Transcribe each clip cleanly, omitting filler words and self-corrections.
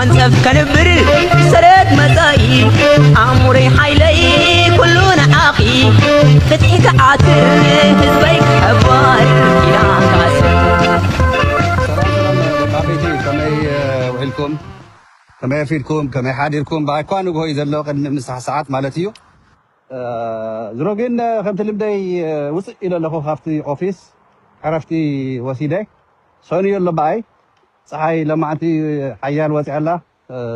وانسف كنبر سرد مزاي عمري حيلي كلنا عاقي فتحك عاتر هزبي حبار يا كاسر بابيتي كمي وحلكم كمي فيلكم كمي حاديركم بايكوانو هو يزلو قد من ساعات مالتيو زروجين خمت لبداي وصل الى لخو خافتي اوفيس عرفتي وسيدي سوني يلا باي صحاي لما انت حيال وسعلا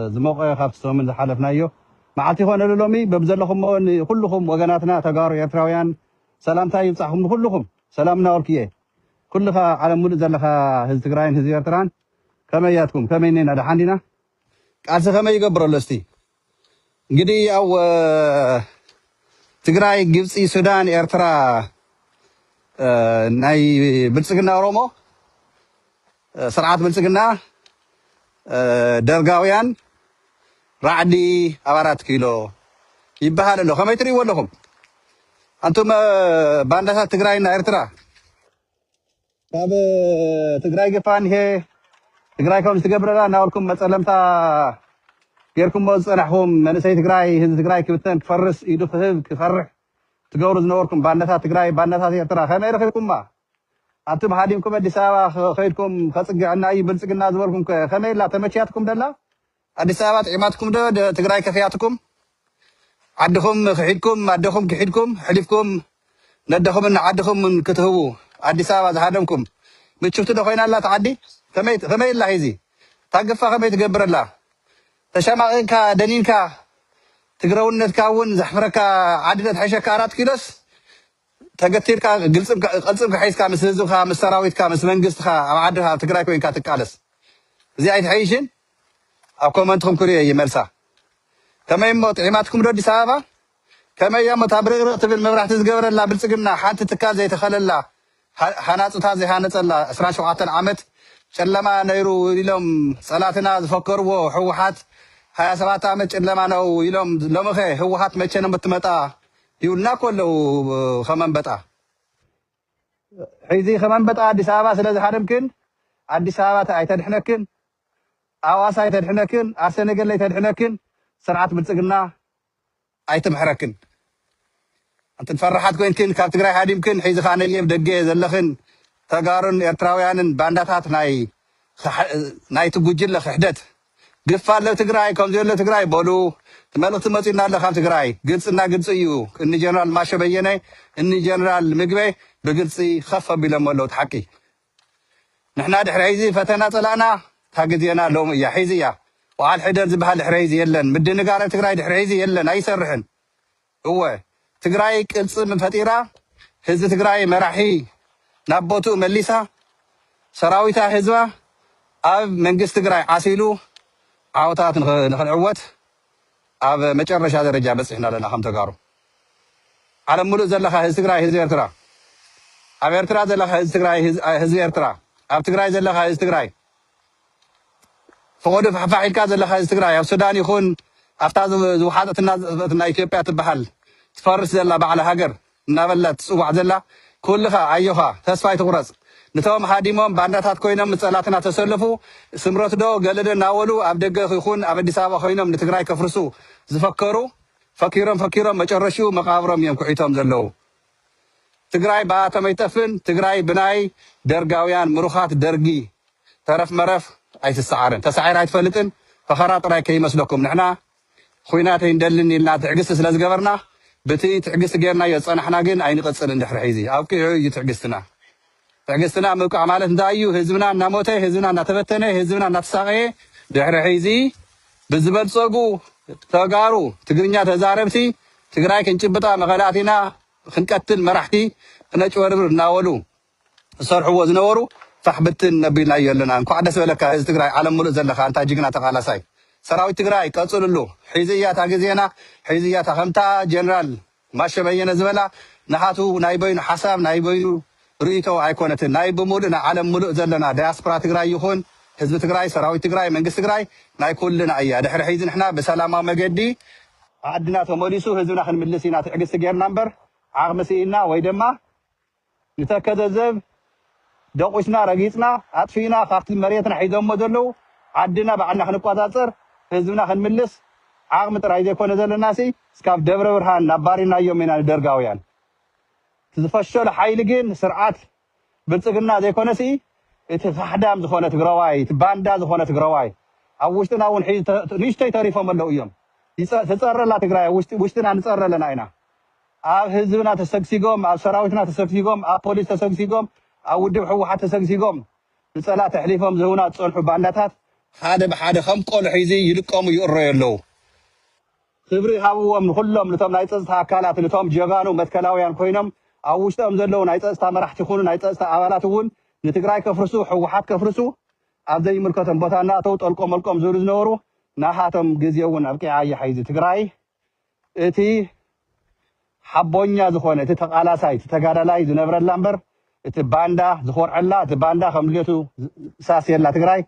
زموقه خافتو من حلفنايو معلتي هون لومي ببزلكم كلكم وغناتنا تغار يتراويان سلامتا يبصحكم كلكم سلامنا وركيه كلها على مود زلخا هز تግራይን ህዝ ኤርትራን ከመያትኩም ከመይኔና ደሓንዲና ቃልሰ ከመይ ይገብረሉ እስቲ እንግዲህ ያው ትግራይ ግብጽ ሱዳን ኤርትራ ናይ ብልጽግና ኦሮሞ ስርዓት ብልጽግና ደርጋውያን ራዕዲ አባራት ኪሎ ይባሃል ነው ከመይ ትሪእዎ ኣለኹም አንቱም ባንዳታት ትግራይና ኤርትራ ካብ ትግራይ ገፋን ይሄ ትግራይ ከም ዝተገብረላ ናውልኩም መጸለምታ ጌርኩም መጽናሕኩም መንሰይ ትግራይ ህዝቢ ትግራይ ክብተን ክፈርስ ኢዱ ክህብ ክፈርሕ ትገብሩ ዝነበርኩም ባንዳታት ትግራይ ባንዳታት ኤርትራ ከመይ ረኺብኩማ አንቱም ሃዲምኩም አዲስ አበባ ኸይድኩም ከጽግዕና ይብልጽግና ዝበልኩም ከመይ ላ ተመችያትኩም ደላ አዲስ አበባ ጥዕማትኩም ትግራይ ከፍያትኩም ዓድኹም ክሒድኩም አደኹም ክሒድኩም ሕሊፍኩም ነደኹም ዓድኹም ክትህቡ አዲስ አበባ ዝሃደምኩም ምቹፍቲ ደኾይናላ ተዓዲ ከመይ ላ ሂዚ ታገፋ ከመይ ትገብረላ ተሸማቕንካ ደኒንካ ትግረውነትካ እውን ዘሕፍረካ ዓድነት ሓይሸካ 4 ኪሎስ ተገቲርካ ቅልፅም ክሓይስካ ምስ ህዝብካ ምስ ሰራዊትካ ምስ መንግስትካ ኣብ ዓድኻ ትግራይ ኮይንካ ትቃለስ እዚ ኣይትሐይሽን ኣብ ኮመንትኩም ክሪኦ ይመልሳ ከመይ ሞ ጥዕማትኩም ዶ አዲስ አበባ ከመይ ሞ ታብርቅርቅ ትብል መብራህቲ ዝገበረላ ብልጽግና ሓንቲ ትካል ዘይተኸለላ ሃናፅታ ዘይሃነፀላ 27 ዓመት ጨለማ ነይሩ ኢሎም ጸላትና ዝፈከርዎ ህወሓት 27 ዓመት ጨለማ ነው ኢሎም ለመኸ ህወሓት መቼ ነው የምትመጣ ይውልና ኮለው ከመንበጣ ሒዚ ከመንበጣ አዲስ አበባ ስለዚ ሓደምክን አዲስ አበባ አይተድሕነክን አዋሳ አይተድሕነክን አርሰነገለ አይተድሕነክን ስርዓት ብልጽግና አይትምሕረክን انت فرحات كوينكن كاب تግራይ ሃዲምክን ሒዝኻ ነልየም ደገ ዘለኽን ተጋሩን ኤርትራውያንን ባንዳታት ናይ ትጉጅለ ክሕደት ግፋለ ትግራይ ከም ዘሎ ትግራይ በሉ ተመልእቲ መጽና አለ ካብ ትግራይ ግልጽና ግልጽ እዩ እኒ ጀነራል ማሾ በየነ እኒ ጀነራል ምግበ በግልጽ خفብ ኢሎም ኣለው ተሓቂ ንሕና ድሕሪ ሒዚ ፈተና ጸላእና ታግዜና ሎም እያ ሒዚያ ወዓል ሕደር ዝበሃል ድሕሪ ሒዚ የለን ምድንጋረ ትግራይ ድሕሪ ሒዚ የለን ኣይሰርሕን እወ ትግራይ ቅልጽም ፈጢራ ህዝቢ ትግራይ መራሒ ናቦቱ መሊሳ ሰራዊታ ህዝባ ኣብ መንግስት ትግራይ ዓሲሉ ዓውታት ንኽንዕወት ኣብ መጨረሻ ደረጃ በጽሕና ለና ከም ተጋሩ ዓለም ሙሉእ ዘለኻ ህዝቢ ትግራይ ህዝቢ ኤርትራ ኣብ ኤርትራ ዘለኻ ህዝቢ ትግራይ ህዝቢ ኤርትራ ኣብ ትግራይ ዘለኻ ህዝቢ ትግራይ ፈቆዱ ፋሒልካ ዘለኻ ህዝቢ ትግራይ ኣብ ሱዳን ይኹን ኣፍታ ዝውሓጠትና ኢትዮጵያ ትበሃል تفرس زلا بعلى هاجر نابلت تسوع زلا كلها أيها تسفاي تغرس نتوم هاديمهم باندات كوينهم مثلاتنا تسلفوا سمرت دو قلدنا ناولوا أبدق يخون أبدي سابا خوينهم نتقرأي كفرسوا زفكروا فكيرهم مجرشوا مقابرهم يوم كحيتهم زلوا تقرأي بعتهم يتفن تقرأي بناي درجاويان مروخات درجي طرف مرف أي تسعير أي تفلتن فخرات رأي كي مسلكم نحنا خويناتين دلني لا تعجس سلاز جبرنا بتي تعجس جيرنا يصنحنا جن عين قصر ندحر حيزي أو كي تعجسنا ملك عمالة دايو هزمنا نموته هزمنا نتفتنه هزمنا نتساقي دحر حيزي بزبط صقو تقارو تقرنيا تزاربتي تقراي كنشبطا مغالاتنا خنقتل مرحتي خنجور ناولو صرحوا وزنورو فحبتن نبينا يلنا انكو عدس ولك هز تقراي عالم ملء زلخا انت جينا تقالاساي سراوي تقراي قصللو حيزيا تاغزينا حيزيا تخمتا جنرال ماشي بينا زبلا نحاتو نايبين حساب نايبين ريتو ايكونت نايب مودنا عالم ملء زلنا دياسبرا تقراي يخون حزب تقراي سراوي تقراي منجس تقراي ناي كلنا ايا دحر حيزن احنا بسلامه مجدي عدنا تموليسو حزبنا خنملسينا تعجس جير نمبر عغمسينا ويدما نتكذب دقوسنا رقيصنا عطفينا خاطر مريتنا حيزهم مدلو عدنا بعنا خنقاطر ህዝብና ክንምልስ ዓቕሚ ጥራይ ዘይኮነ ዘለናሲ እስካብ ደብረ ብርሃን ናባሪና ዮሚና ደርጋውያን ዝፈሸለ ሓይሊ ግን ስርዓት ብልጽግና ዘይኮነሲ እቲ ፈሕዳም ዝኾነ ትግራዋይ እቲ ባንዳ ዝኾነ ትግራዋይ ኣብ ውሽጥና እውን ንእሽተይ ተሪፎም ኣለዉ እዮም ተፀረላ ትግራይ ውሽጥና ንፀረለና ኢና ኣብ ህዝብና ተሰግሲጎም ኣብ ሰራዊትና ተሰግሲጎም ኣብ ፖሊስ ተሰግሲጎም ኣብ ውድብ ሕወሓት ተሰግሲጎም ንፀላት ኣሕሊፎም ዝህቡና ዝፀንሑ ባንዳታት ሓደ ብሓደ ከም ቆልዑ ሒዚ ይልቀሙ ይእረዩ ኣለዉ ክብሪ ሃብዎም ንኩሎም ነቶም ናይ ፀጥታ ኣካላት ነቶም ጀጋኑ መትከላውያን ኮይኖም ኣብ ውሽጦም ዘለዉ ናይ ፀጥታ መራሕቲ ይኹኑ ናይ ፀጥታ ኣባላት እውን ንትግራይ ከፍርሱ ሕወሓት ከፍርሱ ኣብ ዘይምልከቶም ቦታ እናእተው ጠልቆም መልቆም ዝብሉ ዝነበሩ ናሃቶም ግዜ እውን ኣብቂዓ እያ ሒዚ ትግራይ እቲ ሓቦኛ ዝኾነ እቲ ተቃላሳይ እቲ ተጋዳላይ ዝነበረላ እምበር እቲ ባንዳ ዝኮርዐላ እቲ ባንዳ ከም ድሌቱ ሳስየላ ትግራይ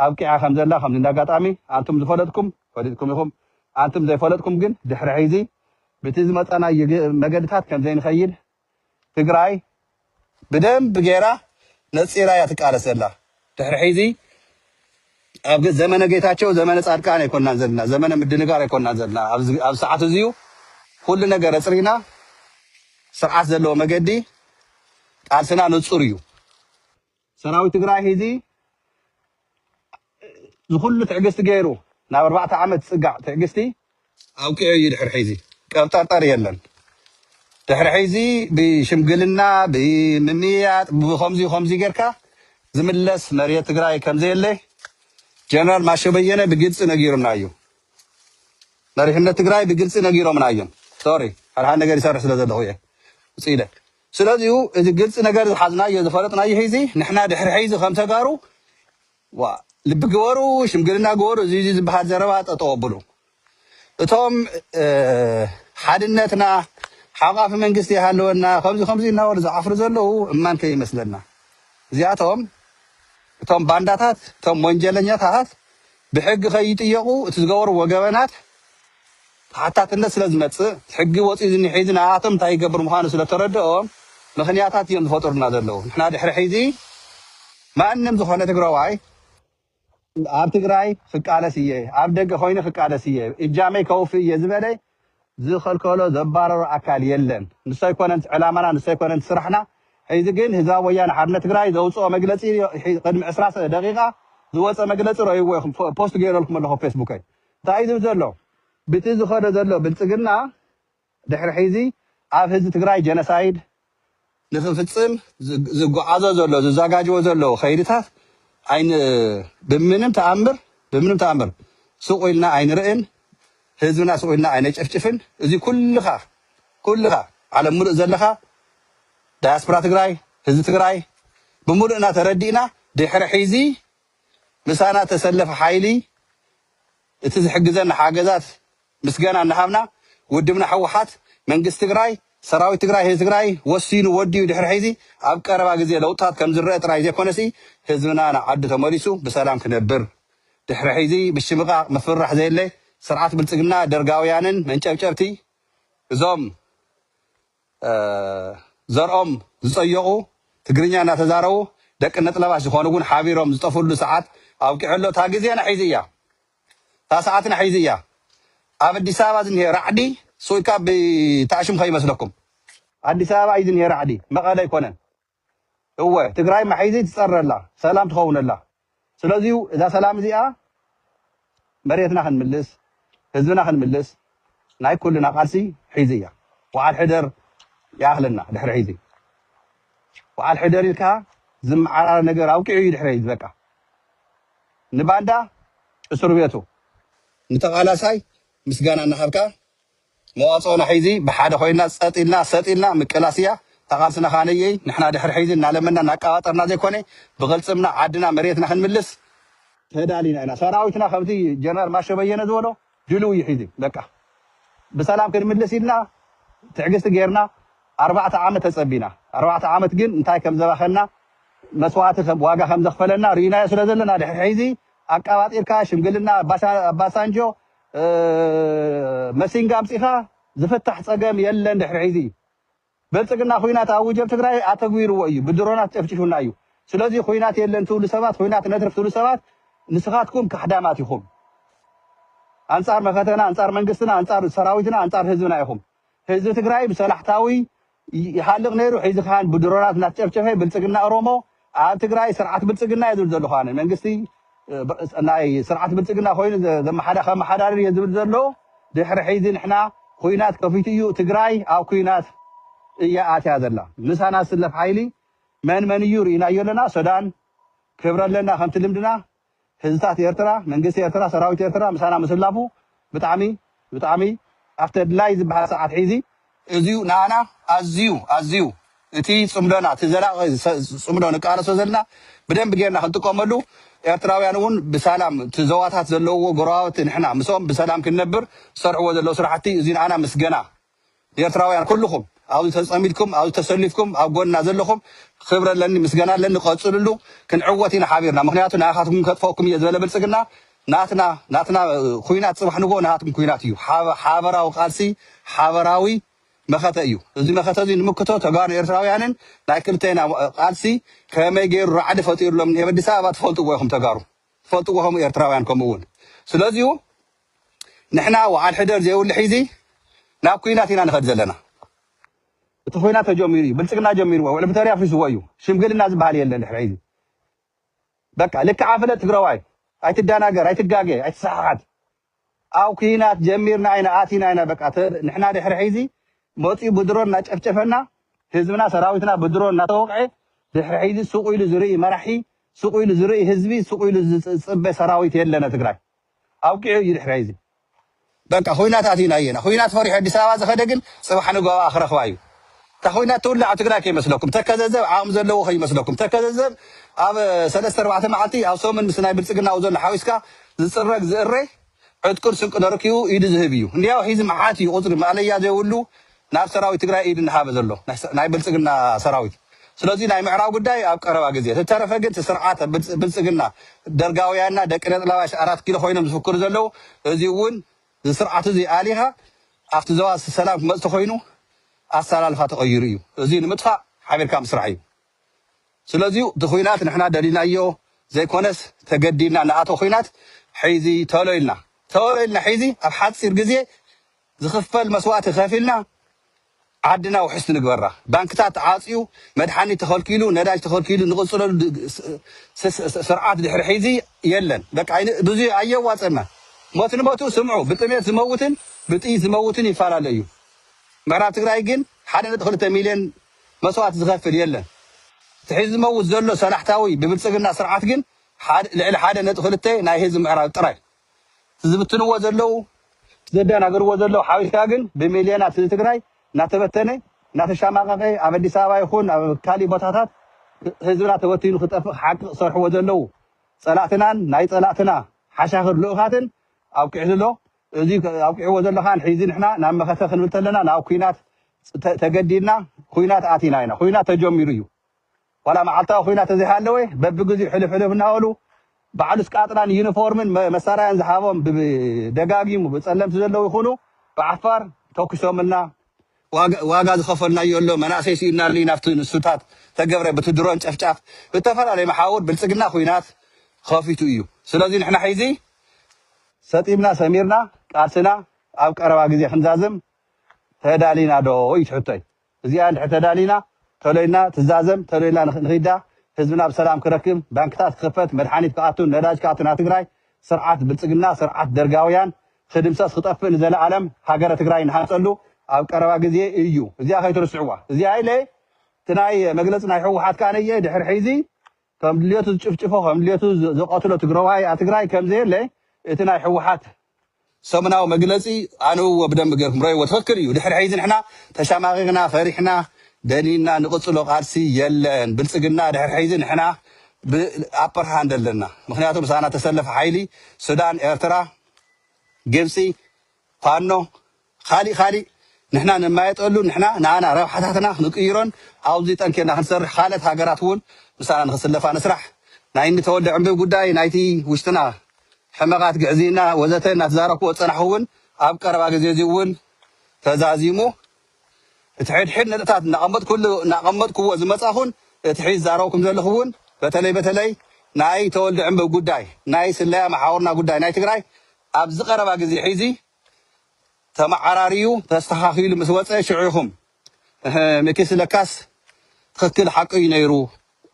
ኣብቂዓ ከም ዘላ ከም እንዳጋጣሚ አንቱም ዝፈለጥኩም ፈሊጥኩም ኢኹም አንቱም ዘይፈለጥኩም ግን ድሕሪ ሒዚ በቲ ዝመፀና መገድታት ከም ዘይንኸይድ ትግራይ ብደንብ ጌራ ነፂራ እያ ትቃለሰላ ድሕሪ ሒዚ ኣብ ዘመነ ጌታቸው ዘመነ ጻድቃን ኣይኮናን ዘለና ዘመነ ምድንጋር ኣይኮናን ዘለና ኣብ ሰዓት እዚዩ ኩሉ ነገር ኣፅሪና ስርዓት ዘለዎ መገዲ ቃልስና ንጹር እዩ ሰራዊት ትግራይ ሒዚ ዝኩሉ ትዕግስቲ ገይሩ ናብ 4 ዓመት ጽጋዕ ትዕግስቲ ኣውቂዑ እዩ ድሕሪ ሒዚ ቀብጠርጠር የለን ድሕሪ ሒዚ ብሽምግልና ብምምያጥ ብኸምዚ ጌርካ ዝምለስ መሬት ትግራይ ከም ዘየለ ጀነራል ማሾ በየነ ብግልፂ ነጊሩና እዩ መሪሕነት ትግራይ ብግልፂ ነጊሮምና እዮም ሶሪ ሃልሃ ነገር ይሰርሕ ስለ ዘለኹ እየ ውፅኢለ ስለዚሁ እዚ ግልፂ ነገር ዝሓዝናዮ ዝፈለጥናዮ ሒዚ ንሕና ድሕሪ ሒዚ ከም ተጋሩ ልቢ ግበሩ ሽምግልና ግበሩ እዚ ዝበሃል ዘረባ ጠጠወብሉ እቶም ሓድነትና ሓቃፊ መንግስቲ ይሃለወና ከምዚ እናበሉ ዝዓፍሩ ዘለዉ እማንተ ይመስለና እዚኣቶም እቶም ባንዳታት እቶም ወንጀለኛታት ብሕጊ ከይጥየቁ እቲ ዝገበርዎ ገበናት ሓታትነት ስለ ዝመፅእ ሕጊ ወፂኡ ዝኒሒዚ ንኣቶም እንታይ ይገብር ምዃኑ ስለተረድኦም ምክንያታት እዮም ዝፈጥሩና ዘለዉ ንሕና ድሕሪ ሒዚ ማንም ዝኾነ ትግራዋይ ኣብ ትግራይ ክቃለስ እየ ኣብ ደገ ኮይኑ ክቃለስ እየ እጃመይ ከውፍ እየ ዝበለ ዝኸልከሎ ዘባረሮ ኣካል የለን ንሱ ኣይኮነን ዕላማና ንሱ ኣይኮነን ስራሕና ሒዚ ግን ህዝባዊ ወያነ ሓርነት ትግራይ ዘውፅኦ መግለፂ ቅድሚ 20 ደቂቃ ዝወፀ መግለፂ ረእይዎ ኢኹም ፖስት ገይረልኩም ኣለኹ ፌስቡከይ እንታይ ዝብል ዘሎ ብቲ ዝኸደ ዘሎ ብልፅግና ድሕሪ ሒዚ ኣብ ህዝቢ ትግራይ ጀነሳይድ ንክፍፅም ዝጓዓዞ ዘሎ ዝዘጋጅዎ ዘሎ ከይድታት ኣይን ብምንም ተኣምር ሱቕ ኢልና ኣይንርእን ህዝብና ሱቕ ኢልና ኣይነጨፍጭፍን እዚ ኩልኻ ዓለም ሙሉእ ዘለኻ ዳያስፖራ ትግራይ ህዝቢ ትግራይ ብምሉእና ተረዲእና ድሕሪ ሒዚ ምሳና ተሰለፈ ሓይሊ እቲ ዝሕግዘና ሓገዛት ምስገና እናሃብና ውድብና ሕወሓት መንግስቲ ትግራይ ሰራዊት ትግራይ ህዝቢ ትግራይ ወሲኑ ወዲዩ ድሕሪ ሒዚ ኣብ ቀረባ ግዜ ለውጥታት ከም ዝረአ ጥራይ ዘይኮነሲ ህዝብና ናብ ዓዱ ተመሊሱ ብሰላም ክነብር ድሕሪ ሒዚ ብሽምቓቕ ምፍራሕ ዘየለ ስርዓት ብልፅግና ደርጋውያንን መንጨብጨብቲ እዞም ዘርኦም ዝፀየቑ ትግርኛ እናተዛረቡ ደቂ ነጥለባሽ ዝኾኑ እውን ሓቢሮም ዝጠፍሉ ሰዓት ኣብቂዕሎ እታ ግዜና ሒዚ እያ እታ ሰዓትና ሒዚ እያ ኣብ ኣዲስ ኣበባ ዝኒሄ ራዕዲ ሶይካ ብታሽም ከይመስለኩም ኣዲስ ኣበባ እዩ ዝኒሄ ራዕዲ መቐለ ኣይኮነን እወ ትግራይ ማሒዚ ትፀረላ ሰላም ትኸውነላ ስለዚሁ እዛ ሰላም እዚኣ መሬትና ክንምልስ ህዝብና ክንምልስ ናይ ኩልና ቃልሲ ሒዚ እያ ወዓል ሕደር ያህለና ድሕሪ ሒዚ ወዓል ሕደር ኢልካ ዝመዓራረ ነገር ኣውቂዑ እዩ ድሕሪ ሒዚ በቃ ንባንዳ እስር ቤቱ ንተቃላሳይ ምስጋና እናሃብካ መዋፅኦና ሒዚ ብሓደ ኮይና ፀጢልና ሰጢልና ምቅላስያ ተቃልስና ካነየይ ንሕና ድሕሪ ሒዚ እናለመና እናቃባጠርና ዘይኮነ ብቕልፅምና ዓድና መሬትና ክንምልስ ተዳሊና ኢና ሰራዊትና ከምቲ ጀነራል ማሾ በየነ ዝበሎ ድልው እዩ ሒዚ በቃ ብሰላም ክንምልስ ኢልና ትዕግስቲ ጌርና 4 ዓመት ተፀቢና 4 ዓመት ግን እንታይ ከም ዘባኸና መስዋዕቲ ዋጋ ከም ዘኽፈለና ርኢናዮ ስለ ዘለና ድሕሪ ሒዚ ኣቃባጢርካ ሽምግልና ኣባሳንጆ መሲንጋ ኣምፂኻ ዝፍታሕ ፀገም የለን ድሕሪ ሒዚ ብልፅግና ኩናት ኣውጀ ኣብ ትግራይ ኣተግቢርዎ እዩ ብድሮናት ጨፍጭፉና እዩ ስለዚ ኩናት የለን ትብሉ ሰባት ኩናት ነትርፍ ትብሉ ሰባት ንስኻትኩም ካሕዳማት ኢኹም አንጻር መከተና አንጻር መንግስትና አንጻር ሰራዊትና አንጻር ህዝብና ኢኹም ህዝቢ ትግራይ ብሰላሕታዊ ይሓልቕ ነይሩ ሒዚ ካን ብድሮናት እናጨፍጨፈ ብልጽግና ኦሮሞ ኣብ ትግራይ ስርዓት ብልጽግና ይዝብል ዘሎ ኻነ መንግስቲ ናይ ስርዓት ብልጽግና ኮይኑ ከመሓዳድር እየ ዝብል ዘሎ ድሕሪ ሒዚ ንሕና ኩናት ከፊቱ እዩ ትግራይ ኣብ ኩናት እያ ኣትያ ዘላ ምሳና ዝስለፍ ሓይሊ መን እዩ ርኢናዮ ኣለና ሱዳን ክብረለና ከምቲ ልምድና ህዝብታት ኤርትራ መንግስቲ ኤርትራ ሰራዊት ኤርትራ ምሳና ምስላፉ ብጣዕሚ ኣብቲ ድላይ ዝበሃል ሰዓት ሒዚ እዚዩ ንኣና ኣዝዩ እቲ ፅምዶና እቲ ዘላቒ ፅምዶ ንቃለሶ ዘለና ብደንብ ጌርና ክንጥቀመሉ ኤርትራውያን እውን ብሰላም እቲ ዞባታት ዘለውዎ ጎረባብቲ ንሕና ምስኦም ብሰላም ክንነብር ዝሰርሕዎ ዘለዉ ስራሕቲ እዚ ንኣና ምስገና ኤርትራውያን ኩልኩም ኣብዚ ተፀሚድኩም ኣብዚ ተሰሊፍኩም ኣብ ጎንና ዘለኹም ክብረለኒ ምስገና ኣለኒ ቀፅልሉ ክንዕወት ኢና ሓቢርና ምክንያቱ ንኣኻትኩም ከጥፈኩም እየ ዝበለ ብልፅግና ናትና ኩናት ፅባሕ ንጎ ናትኩም ኩናት እዩ ሓበራዊ ቃልሲ ሓበራዊ መኸተ እዩ እዚ መኸተ እዚ ንምክቶ ተጋሩ ኤርትራውያንን ናይ ክልተና ቃልሲ ከመይ ገይሩ ራዕዲ ፈጢሩሎም እኒሄ ኣዲስ ኣበባ ትፈልጥዎ ኢኹም ተጋሩ ትፈልጥዎ ከምኡ ኤርትራውያን ከምኡ እውን ስለዚሁ ንሕና ወዓል ሕደር ዘይብሉ ሒዚ ናብ ኩናት ኢና ንኸድ ዘለና እቲ ኩናት ተጀሚሩ እዩ ብልፅግና ጀሚርዎ ውዕል ብተርያ ፍሪስዎ እዩ ሽምግልና ዝበሃል የለን ድሕሪ ሒዚ በቃ ልክዓ ፍለጥ ትግራዋይ ኣይትዳናገር ኣይትጋጌ ኣይትሰሓሓት ኣብ ኩናት ጀሚርና ኢና ኣቲና ኢና በቃ ንሕና ድሕሪ ሒዚ መፂኡ ብድሮን እናጨፍጨፈና ህዝብና ሰራዊትና ብድሮን እናተወቅዐ ድሕሪ ሒዚ ሱቕ ኢሉ ዝርኢ መራሒ ሱቕ ኢሉ ዝርኢ ህዝቢ ሱቕ ኢሉ ዝፅበ ሰራዊት የለነ ትግራይ ኣብቂዑ እዩ ድሕሪ ሒዚ በቃ ኩናት ኣቲና እየና ኩናት ፈሪሑ ኣዲስ ኣበባ ዝኸደ ግን ፅባሕ ንጎባ ክረኽባ እዩ እታ ኩናት ትውላዕ ኣብ ትግራይ ከይመስለኩም ተከዘዘብ ዓቕሚ ዘለዎ ከይመስለኩም ተከዘዘብ ኣብ 3-4 መዓልቲ ኣብ ሶምን ምስ ናይ ብልፅግናኡ ዘሎ ሓዊስካ ዝፅረግ ዝእረ ዕጥቁር ስንቂ ነረኪቡ ኢዱ ዝህብ እዩ እንዲያው ሒዚ መዓት እዩ ቁፅሪ ማለያ ዘይብሉ ናብ ሰራዊት ትግራይ ኢድ እናሃበ ዘሎ ናይ ብልፅግና ሰራዊት ስለዚ ናይ ምዕራብ ጉዳይ ኣብ ቀረባ ግዜ ተተረፈ ግን ስርዓት ብልፅግና ደርጋውያንና ደቂ ነጥላዋሽ 4 ኪሎ ኮይኖም ዝፍክሩ ዘለው እዚ እውን ስርዓት እዚ ኣሊኻ ኣብቲ ዞባ ሰላም ክመፅቲ ኮይኑ ኣሰላልፋ ተቐይሩ እዩ እዚ ንምጥፋእ ሓቢርካ ምስራሕ እዩ ስለዚ እቲ ኩናት ንሕና ደሊናዮ ዘይኮነስ ተገዲድና ንኣቶ ኩናት ሒዚ ተሎ ኢልና ሒዚ ኣብ ሓፂር ግዜ ዝኽፈል መስዋእቲ ከፊልና ዓድና ውሕስቲ ንግበራ ባንክታት ዓፅዩ መድሓኒት ተኸልኪሉ ነዳጅ ተኸልኪሉ ንቕፅለሉ ስርዓት ድሕሪ ሒዚ የለን በቃ ብዙ ኣየዋፀና ሞት ንሞቱ ስምዑ ብጥሜት ዝመውትን ብጥይት ዝመውትን ይፈላለ እዩ ምዕራብ ትግራይ ግን 1.2 ሚልዮን መስዋዕቲ ዝኸፍል የለን እቲ ሒዚ ዝመውት ዘሎ ሰላሕታዊ ብብልፅግና ስርዓት ግን ልዕሊ 1.2 ናይ ህዝቢ ምዕራብ ጥራይ ዝብትንዎ ዘለው ዘደናገርዎ ዘለው ሓዊስካ ግን ብሚልዮናት ትግራይ እናተበተነ እናተሻማቐቀ ኣብ ኣዲስ ኣበባ ይኹን ኣብ ካሊእ ቦታታት ህዝብና ተበቲኑ ክጠፍእ ሓቂ ክሰርሕዎ ዘለው ፀላእትናን ናይ ፀላእትና ሓሻኽር ልኡኻትን ኣብቂዑ ዘሎ እዚ ኣብቂዕዎ ዘለኻን ሒዚ ንሕና ናብ መኸተ ክንብል ተለና ናብ ኩናት ተገዲድና ኩናት ኣቲና ኢና ኩናት ተጀሚሩ እዩ ዋላ መዓልታዊ ኩናት ተዘይሃለወ በቢግዜኡ ሕልፍ እናበሉ ባዕሉ ስቃጥናን ዩኒፎርምን መሳርያን ዝሃቦም ደጋጊሙ ብፀለምቲ ዘለው ይኹኑ ብዓፋር ተኪሶምልና ዋጋ ዝኸፈልናዮ ኣሎ መናእሰይ ሲኢልና ናብቲ ንሱታት ተገብረ በቲ ድሮን ጨፍጫፍ ብተፈላለዩ መሓውር ብልፅግና ኩናት ከፊቱ እዩ ስለዚ ንሕና ሒዚ ሰጢምና ሰሚርና ቃልስና ኣብ ቀረባ ግዜ ክንዛዘም ተዳሊና ዶ እዩ ትሕቶይ እዚኣ እንድሕር ተዳሊና ተለይና ትዛዘም ተለይና ንኽዳ ህዝብና ብሰላም ክረክብ ባንክታት ክኽፈት መድሓኒት ክኣቱ ነዳጅ ክኣቱ ናብ ትግራይ ስርዓት ብልፅግና ስርዓት ደርጋውያን ክድምሰስ ክጠፍእ ንዘለዓለም ሃገረ ትግራይ ንሃንፀሉ ኣብ ቀረባ ግዜ እዩ እዚኣ ከይትርስዕዋ እዚኣ ኢለ እቲ ናይ መግለፂ ናይ ሕወሓት ከዓ ነየ ድሕሪ ሒዚ ከም ድልየቱ ዝጭፍጭፎ ከም ድልየቱ ዘቐትሎ ትግራዋይ ኣብ ትግራይ ከምዘየለ እቲ ናይ ሕወሓት ሰሙናዊ መግለፂ ኣንብዎ ብደንቢ ጌርኩም ረእይዎ ትኽክል እዩ ድሕሪ ሒዚ ንሕና ተሻማቂቕና ፈሪሕና ደኒና ንቕፅሎ ቃልሲ የለን ብልፅግና ድሕሪ ሒዚ ንሕና ኣፐርሃንድ ኣለና ምክንያቱ ምሳና ተሰለፈ ሓይሊ ሱዳን ኤርትራ ግብፂ ፋኖ ካሊእ ንሕና ንማየጠሉ ንሕና ንኣና ረብሓታትና ክንቅይሮን ኣብዚ ጠንኪርና ክንሰርሕ ካልኦት ሃገራት እውን ምሳና ንክስለፋ ንስራሕ ናይ ተወልደ ዕንብብ ጉዳይ ናይቲ ውሽጥና ሕመቃት ግዕዚና ወዘተ እናተዛረብክዎ ፀናሕኩ እውን ኣብ ቀረባ ግዜ እዚ እውን ተዛዚሙ እቲ ሕድሕድ ነጥብታት እናቐመጥክዎ ዝመፃኹን እቲ ሒዝ ዛረብኩም ዘለኹ እውን በተለይ ناي تولد عم بقداي ناي سلا محاورنا قداي ناي تقراي أبز قربا جزي حيزي تما عراريو تستخاخيل مسوات شعيهم مكيس لكاس تخكل حقي نيرو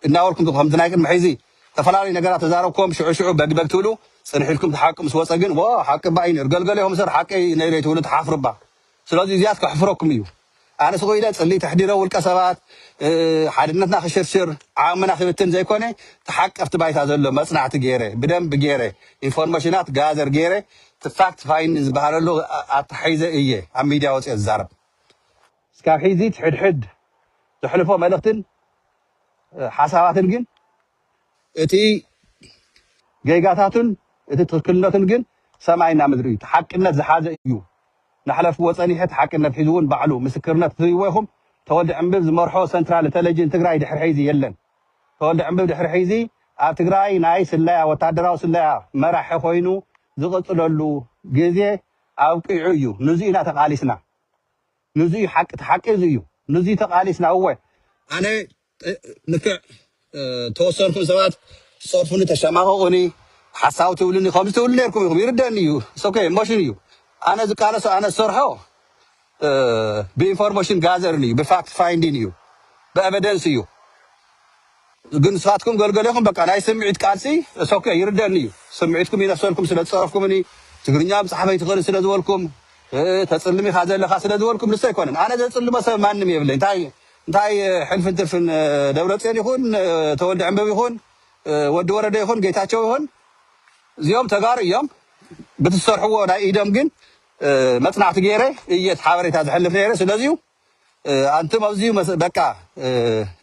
الناوركم تفهم تناقل محيزي تفلالي نقرات تزاركم شعو بقتولو سنحلكم تحقق مسوات أجن وا حق باين رجال يوم صار حقي نيري تولد حافربا سلازي زيادك حفركم يو أنا سويلات اللي تحضيره والكسبات حدنتنا خشرشر عامنا خبتن زي كونه تحقق افتبايت هذا اللي مصنع تجيره بدم بجيره إنفورماشنات جازر جيره تفاكت فاين زبهر له أتحيزه إيه عم ميديا وصي الزرب سكاب حيزي تحد تحلفه ملقتن حساباتن جن اتي جيجاتاتن اتي تكلناتن جن سمعنا مدري تحققنا زحاجة يو نحلف وصاني حت حقنا بحزون بعلو مسكرنا تريوهم تولد عمبب زمرحو سنترال تلجن تግራይ ድሕሪ ሒዚ የለን ተወልደ عمبب ድሕሪ ሒዚ ኣብ ትግራይ ናይ ስላያ ወታደራዊ ስላያ መራሒ ኮይኑ ዝቕፅለሉ ግዜ ኣብቂዑ እዩ ንዚና ተቃሊስና ንዚ ሓቂ እዩ ንዚ ተቃሊስና እወ ኣነ ንክዕ ተወሰንኩ ሰባት ሶርፉኒ ተሸማቀቁኒ ሓሳብ ትብልኒ ከምዚ ትብሉ ነርኩም ኢኹም ይርደኒ እዩ ሶኬ ሞሽን እዩ أنا ذكرت أنا صرحه بإنفورميشن جازرني بفاكت فايندينيو بإفيدنسيو جنساتكم قال بقى أنا سمعت كارسي سوكي يردنيو سمعتكم إذا سألكم سلة صرفكم إني تقولين صحابي تقول سلة دولكم تسلمي هذا اللي خاص سلة دولكم لسه يكون أنا تسلم بس ما نمي يبلي انتاي حلف انت في دولة ثانية يكون تولد عمبي يكون ود ورد يكون جيتاتشو يكون زيوم تجار يوم بتصرحوا ولا إيدهم جن مصنع تجيره يتحاوري هذا حلف نيره سلازيو أنتم أوزيو بقى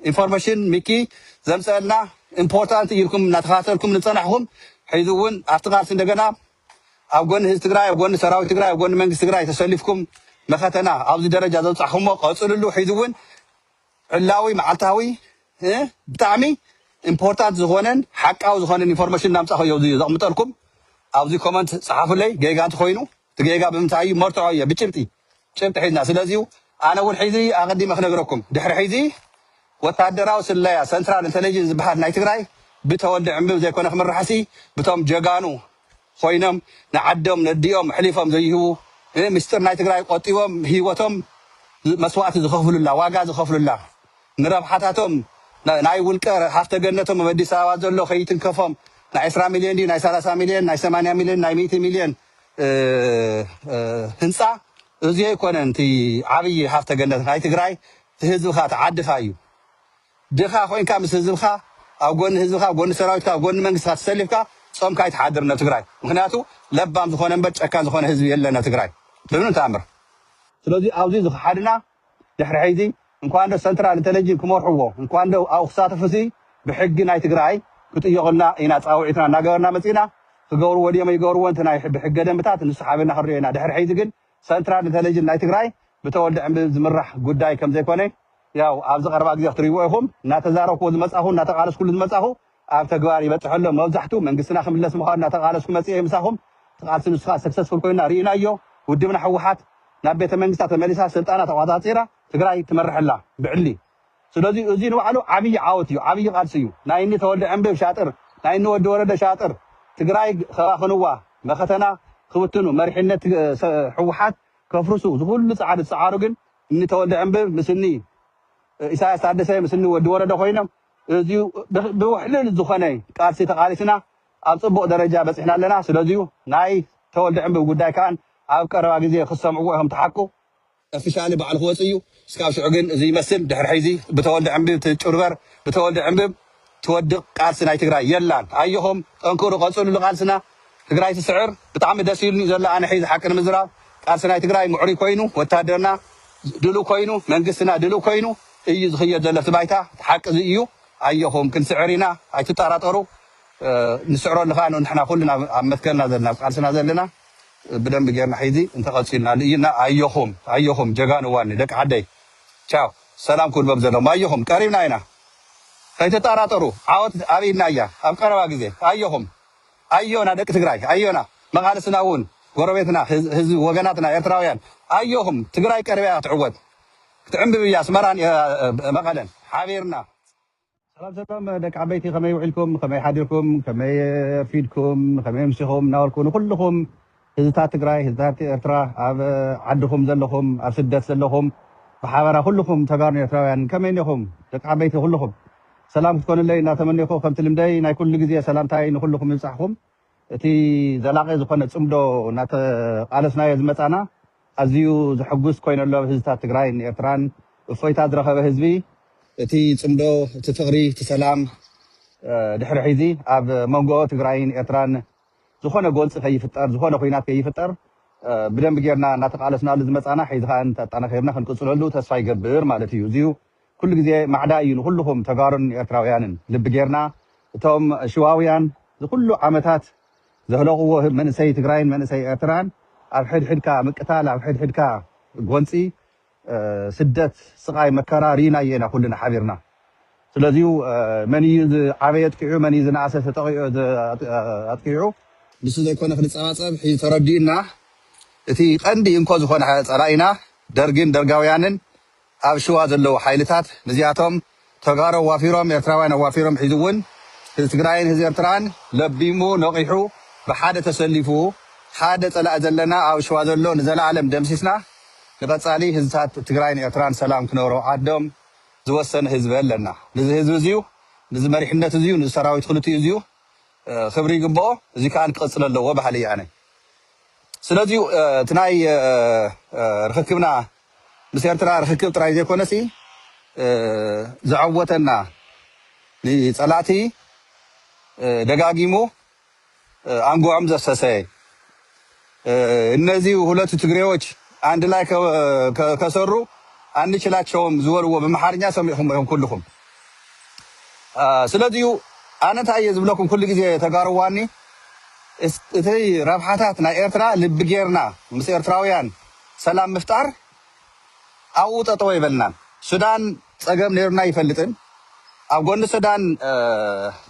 information ميكي زمسألنا important يلكم نتخاطركم نتصنعهم حيزون أفتقار سندقنا أبغون هستقراي أبغون سراوي تقراي أبغون منجس تقراي تسلفكم مختنا أوزي درجة ذات صحهم قاصر له حيزون علاوي معتاوي بتعمي important زخونن حق أو زخونن information نام صحوا يوزي زعمتلكم أوزي كومنت صحافة لي جيجان تخوينه تجيجا بمتعي مرتعية بتشمتي شمت حيزنا سلازيو أنا أول حيزي أقدم أخنقركم دحر حيزي وتعدراو سلايا سنترال انتليجنس بحر نايتقراي بتولد عمبب زي كنا خمر رحسي بتوم جاجانو خوينم نعدهم نديهم حليفهم زيهو مستر نايتقراي قطيوم هيوتهم مسوات زخفل الله واجا زخفل الله نرب حتاتهم ناي ولكر حفت جنتهم بدي ساوات زلوا خيتن كفهم ناي 10 مليون دي ناي 30 مليون ناي 8 مليون ناي 100 مليون هنسا زي يكون انت عبي حفت جنت ناي تقراي تهزوها تعدفايو دخا خوين كام سزلخا او غون هزلخا غون سراويتكا غون منغسات سلفكا صوم كاي تحضرنا تقراي مخنياتو لبام زخونه بچكان زخونه حزب يلنا تقراي لمن تامر سلازي اوزي زخ حدنا دحر حيزي انكوان دو سنترال انتليجن كمرحو انكوان دو او خساتفسي بحق ناي تقراي كتيغنا اينا صاوعتنا ناغرنا مصينا تغور ودي ما يغور انت ناي حب حق دمتات نصحابنا خرينا دحر حيزي كن سنترال انتليجن ناي تقراي بتولد عم زمرح غداي كم زي كونه ያው ኣብዝ ቀርባ ግዜ ክትሪእዎም እናተዛረብኩ ዝመጻኹ እናተቃለስኩ ዝመጻኹ ኣብ ተግባር ይበጽሐሎ መብዛሕቱ መንግስትና ክምለስ ምዃኑ እናተቃለስኩ መጽእ ምሳኹም ተቃልስ ንስኻ ሰክሰስፉል ኮይና ሪኢናዮ ውድብና ሕወሓት ናብ ቤተ መንግስታት ተመሊሳ ስልጣና ተቆጻጺራ ትግራይ ትመርሕላ ብዕሊ ስለዚ እዚ ንባዕሉ ዓብይ ዓወት እዩ ዓብይ ቃልሲ እዩ ናይኒ ተወልደ ዕምብብ ሻጥር ናይኒ ወዲ ወረደ ሻጥር ትግራይ ከባኽንዋ መኸተና ክብትኑ መሪሕነት ሕወሓት ከፍርሱ ዝኩሉ ጻዕሪ ጻዓሩ ግን እኒ ተወልደ ዕምብብ ምስኒ إساءة سادسة مسني ودورة دخوينا زيو بوحلل الزخنة قارسي تقاليسنا أبصبوا درجة بس إحنا لنا سلازيو ناي تولد عم بوجوداي كان أو كروا جزية خصم عوهم تحكوا في شأن بعض الخواتيو سكاو شعجن زي مسن دحر حيزي بتولد عم بتشربر بتولد عم تود قارسنا تقراي يلان أيهم أنكروا قصول لقارسنا تقراي السعر بتعمد دسيلني زلا أنا حيز حكنا مزرعة قارسنا تقراي معري كوينو وتهدرنا دلو كوينو منقسنا دلو كوينو إيه زخية زلفت بايتا حق زيو أيهم كن سعرنا أي تطارطروا نسعروا لخانو نحنا كلنا مثلنا زلنا قالسنا زلنا بدن بجينا حيدي انت قالسنا لينا أيهم جغان واني دك عدي تشاو سلام كل ببزلهم أيهم كريمنا هنا أي تطارطروا عاوت أبينا يا أبقروا جزء أيونا دك تقراي أيونا ما قالسنا ون غربتنا هز وجناتنا يتراويان أيهم تقراي كربيات عود تعمل بياس مران مقالن حبيرنا ሰላም ደቂ ዓበይቲ ከመይ ውዒልኩም ከመይ ሓዲርኩም ከመይ ፊድኩም ከመይ ምሲኹም ናበልኩም ንኩልኩም ህዝብታት ትግራይ ህዝብታት ኤርትራ ኣብ ዓድኹም ዘለኹም ኣብ ስደት ዘለኹም ብሓበራ ኩልኩም ተጋሩ ኤርትራውያን ከመይ ኒኹም ደቂ ዓበይቲ ኩልኩም ሰላም ክትኮኑለይ እናተመኒኹ ከምቲ ልምደይ ናይ ኩሉ ግዜ ሰላምታይ ንኩልኩም ይብፃሕኩም እቲ ዘላቂ ዝኾነ ፅምዶ እናተቃለስናዮ ዝመፃና ኣዝዩ ዘሐጉስ ኮይነሎ ህዝብታት ትግራይን ኤርትራን እፎይታ ዝረኸበ ህዝቢ እቲ ፅምዶ እቲ ፍቕሪ እቲ ሰላም ድሕሪ ሒዚ ኣብ መንጎ ትግራይን ኤርትራን ዝኾነ ጎንፂ ከይፍጠር ዝኾነ ኩናት ከይፍጠር ብደንቢ ጌርና እናተቃለስናሉ ዝመፃና ሒዚ ከዓ እንተጠናኺርና ክንቅፅለሉ ተስፋ ይገብር ማለት እዩ እዚዩ ኩሉ ግዜ ማዕዳ እዩ ንኩልኩም ተጋሩን ኤርትራውያንን ልቢ ጌርና እቶም ሽዋውያን ዝኩሉ ዓመታት ዘህለቕዎ መንእሰይ ትግራይን መንእሰይ ኤርትራን ኣብ ሕድሕድካ ምቅታል ኣብ ሕድሕድካ ጎንፂ ስደት ስቃይ መከራ ሪና ኢና ኩልና ሓቢርና ስለዚሁ መን እዩ ዝዓበየ ኣጥቂዑ መን እዩ ዝነኣሰ ተጠቂዑ ኣጥቂዑ ንሱ ዘይኮነ ክንፀባፀብ ሒዙ ተረዲእና እቲ ቀንዲ እንኮ ዝኾነ ፀላኢና ደርግን ደርጋውያንን ኣብ ሽዋ ዘለዉ ሓይልታት ነዚኣቶም ተጋሩ ኣዋፊሮም ኤርትራውያን ኣዋፊሮም ሒዙ እውን ህዝቢ ትግራይን ህዝቢ ኤርትራን ለቢሙ ነቂሑ ብሓደ ተሰሊፉ ሓደ ፀላእ ዘለና ኣብ ሽዋ ዘሎ ንዘለዓለም ደምሲስና ንቐፃሊ ህዝብታት ትግራይን ኤርትራን ሰላም ክነብሮ ዓዶም ዝወሰነ ህዝቢ ኣለና ነዚ ህዝቢ እዚዩ ነዚ መሪሕነት እዚዩ ነዚ ሰራዊት ክልቲኡ እዚዩ ክብሪ ይግብኦ እዚ ከዓ ክቅፅል ኣለዎ ባህሊ እየ ኣነ ስለዚሁ እቲ ናይ ርክክብና ምስ ኤርትራ ርክክብ ጥራይ ዘይኮነሲ ዝዓወተና ንፀላእቲ ደጋጊሙ አንጓም ዘሰሰይ እነዚህ ሁለቱ ትግሬዎች አንድ ላይ ከሰሩ አንችላቸውም ዝወልዎ በመሐርኛ ሰሚዕኩም ይሁን ኩልኩም ስለዚህ አነ ታየ ዝብለኩም ኩሉ ግዜ ተጋሩዋኒ እቲ ረብሓታት ናይ ኤርትራ ልቢ ጌርና ምስ ኤርትራውያን ሰላም ምፍጣር ኣብኡ ጠጠው ይበልናን ሱዳን ፀገም ነርና ይፈልጥን ኣብ ጎኒ ሱዳን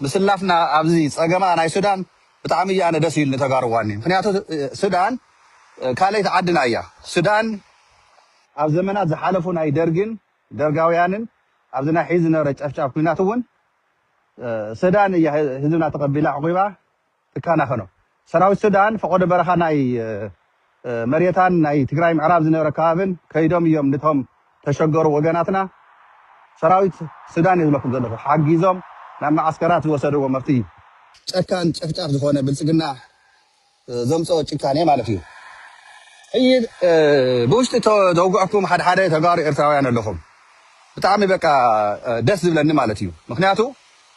ምስላፍና ኣብዚ ፀገማ ናይ ሱዳን ብጣዕሚ እያ ኣነ ደስ ይብልኒ ተጋሩዋኒ ምክንያቱ ሱዳን ካልአይት ዓድና እያ ሱዳን ኣብ ዘመናት ዝሓለፉ ናይ ደርግን ደርጋውያንን ኣብዚ ናይ ሒዝ ነበረ ጨፍጫፍ ኩናት እውን ሱዳን እያ ህዝብና ተቐቢላ ዕቑባ ትካናኸኖ ሰራዊት ሱዳን ፈቆደ በረኻ ናይ መሬታን ናይ ትግራይ ምዕራብ ዝነበረ ከባብን ከይዶም እዮም ነቶም ተሸገሩ ወገናትና ሰራዊት ሱዳን ይዝለኩም ዘለኹ ሓጊዞም ናብ ማዓስከራት ዝወሰድዎ መፍቲ ጨካን ጨፍጫፍ ዝኾነ ብልፅግና ዘምፅኦ ጭካኔ ማለት እዩ ሕይድ ብውሽጢ ተወጉዕኩም ሓደ ሓደ ተጋሩ ኤርትራውያን ኣለኹም ብጣዕሚ በቃ ደስ ዝብለኒ ማለት እዩ ምክንያቱ